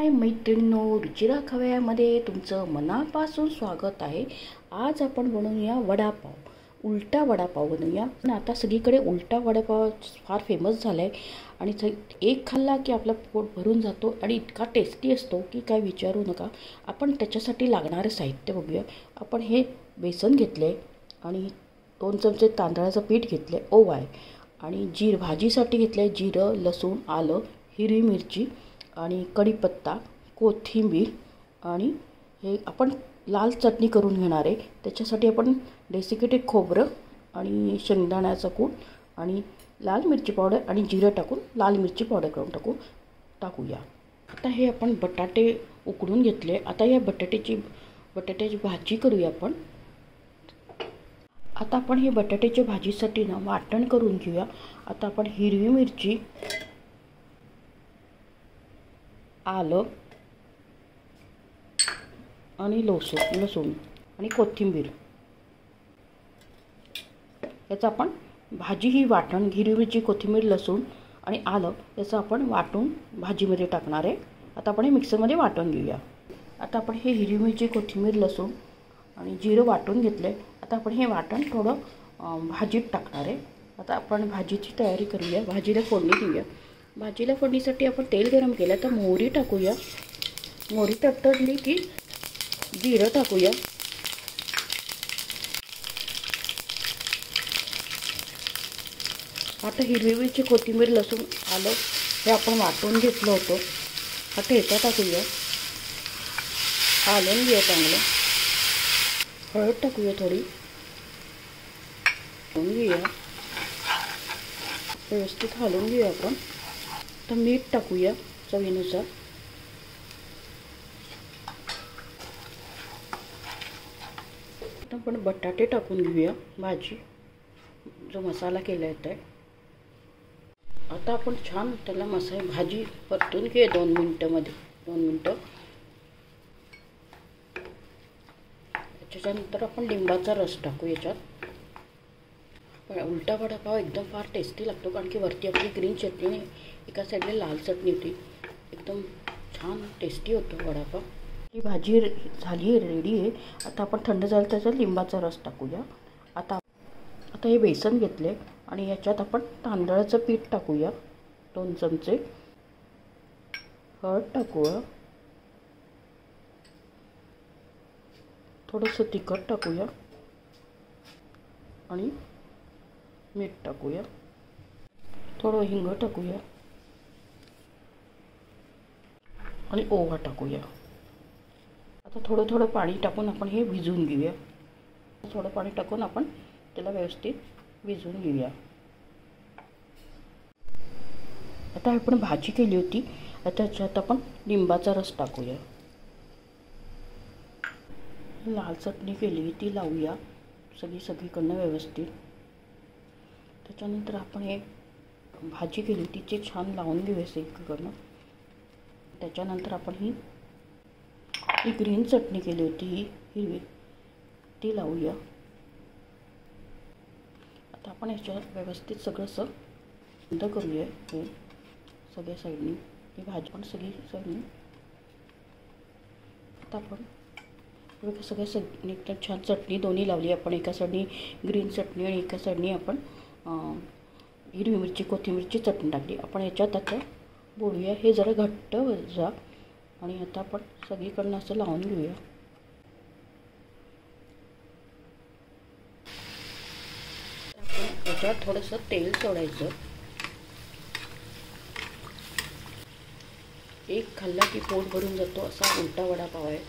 हाय मैत्रिणींनो, रुचिरा खव्यामध्ये तुमचं मनापासून स्वागत आहे। आज आपण बनवूया वडापाव, उलटा वडापाव बनवूया। पण आता सगळीकडे उलटा वडापाव फार फेमस झालाय आणि एक खाल्ला की आपलं पोट भरून जातो आणि इतका टेस्टी असतो की काय विचारू नका। आपण त्याच्यासाठी लागणारे साहित्य बघूया। आपण हे बेसन घेतले आणि 2 चमचे तांदळाचं पीठ घेतले, ओवा आहे आणि भाजीसाठी घेतले जिरं, लसूण, आलं, हिरवी मिरची आणि कढीपत्ता, कोथिंबीर आणि हे आपण लाल चटणी करून घेणार आहे। त्याच्यासाठी आपण डेसिकेटेड खोबरं आणि शेंगदाण्याचा कूट आणि लाल मिरची पावडर आणि जिरं टाकून लाल मिरची पावडर करून टाकूया। आता हे आपण बटाटे उकडून घेतले। आता या बटाट्याची भाजी करूया आपण। आता आपण हे बटाट्याच्या भाजीसाठी ना वाटण करून घेऊया। आता आपण हिरवी मिरची, आलं आणि लसूण आणि कोथिंबीर याचा आपण भाजी ही वाटण, हिरवी मिरची, कोथिंबीर, लसूण आणि आलं याचं आपण वाटून भाजीमध्ये टाकणार आहे। आता आपण हे मिक्सरमध्ये वाटून घेऊया। आता आपण हे हिरवी मिरची, कोथिंबीर, लसूण आणि जिरं वाटून घेतले। आता आपण हे वाटण थोडं भाजीत टाकणार आहे। आता आपण भाजीची तयारी करूया, भाजीला फोडणी देऊया। भाजीला फोडणीसाठी आपण तेल गरम केलं, तर मोहरी टाकूया। मोहरी तडतडली की जिरं टाकूया। आता हिरवी मिरची, कोथिंबीर, लसूण, आलं हे आपण वाटून घेतलं होतं, हा ठेचा टाकूया। हलवून घेऊया चांगलं। हळद टाकूया थोडी, घेऊया व्यवस्थित हलवून घेऊया आपण। तर मीठ टाकूया चवीनुसार। आता आपण बटाटे टाकून घेऊया भाजी जो मसाला केला आहे। आता आपण छान त्याला भाजी परतून घेऊया 2 मिनिटं। त्याच्यानंतर आपण लिंबाचा रस टाकू याच्यात। उलटा वडापाव एकदम फार टेस्टी लागतो, कारण की वरती आपली ग्रीन चटणी, एका साईडला लाल चटणी होती, एकदम छान टेस्टी होतो वडापाव। ही भाजी झाली, रेडी आहे। आता आपण थंड झालं त्याच्यात लिंबाचा रस टाकूया। आता हे बेसन घेतले आणि याच्यात आपण तांदळाचं पीठ टाकूया 2 चमचे, हळद टाकूया, थोडंसं तिखट टाकूया आणि मीठ टाकूया, थोडं हिंग टाकूया आणि ओवा टाकूया। आता थोडं पाणी टाकून आपण हे भिजवून घेऊया। थोडं पाणी टाकून आपण त्याला व्यवस्थित भिजवून घेऊया। आता आपण भाजी केली होती, त्याच्यात आपण लिंबाचा रस टाकूया। लाल चटणी केली ती लावूया सगळीकडनं व्यवस्थित। त्याच्यानंतर आपण हे भाजी केली तिचे छान लावून घेऊया सगळीकडनं। त्याच्यानंतर आपण ही ग्रीन चटणी केली होती, ही हिरवी, ती लावूया। आता आपण याच्यावर व्यवस्थित सगळंसं बंद करूया। हे सगळ्या साईडनी ही भाजी पण सगळी साईडनी। आता आपण सगळ्या साईडनी एकदम छान चटणी दोन्ही लावली आपण। एका साईडनी ग्रीन चटणी आणि एका साईडनी आपण हिरवी मिरची, कोथिंबीरची चटणी टाकली। आपण याच्यात आता बोलूया, हे जरा घट्ट जा आणि आता आपण सगळीकडनं असं लावून घेऊया। आपण याच्यात थोडंसं तेल सोडायचं। एक खाल्ला की पोट भरून जातो असा उलटा वडापाव आहे।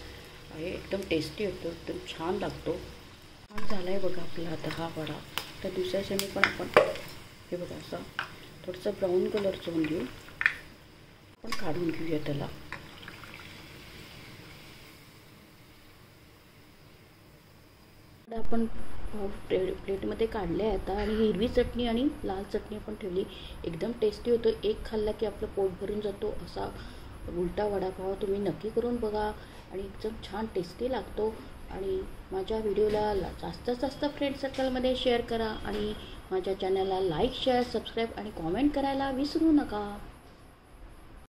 एकदम टेस्टी होतो, एकदम छान लागतो। छान झाला आहे बघा आपला आता हा वडा। तर दुसऱ्या साईडने पण आपण हे बघा असा थोडंसं ब्राऊन कलरचं होऊन घेऊ, आपण काढून घेऊया त्याला। आपण प्लेटमध्ये काढले आता आणि हिरवी चटणी आणि लाल चटणी आपण ठेवली, एकदम टेस्टी होतो। एक खाल्ला की आपलं पोट भरून जातो असा उलटा वडापाव तुम्ही नक्की करून बघा आणि एकदम छान टेस्टी लागतो। आणि माझ्या व्हिडिओला जास्तीत जास्त फ्रेंड सर्कलमध्ये शेअर करा आणि माझ्या चॅनलला लाईक, शेअर, सबस्क्राईब आणि कॉमेंट करायला विसरू नका।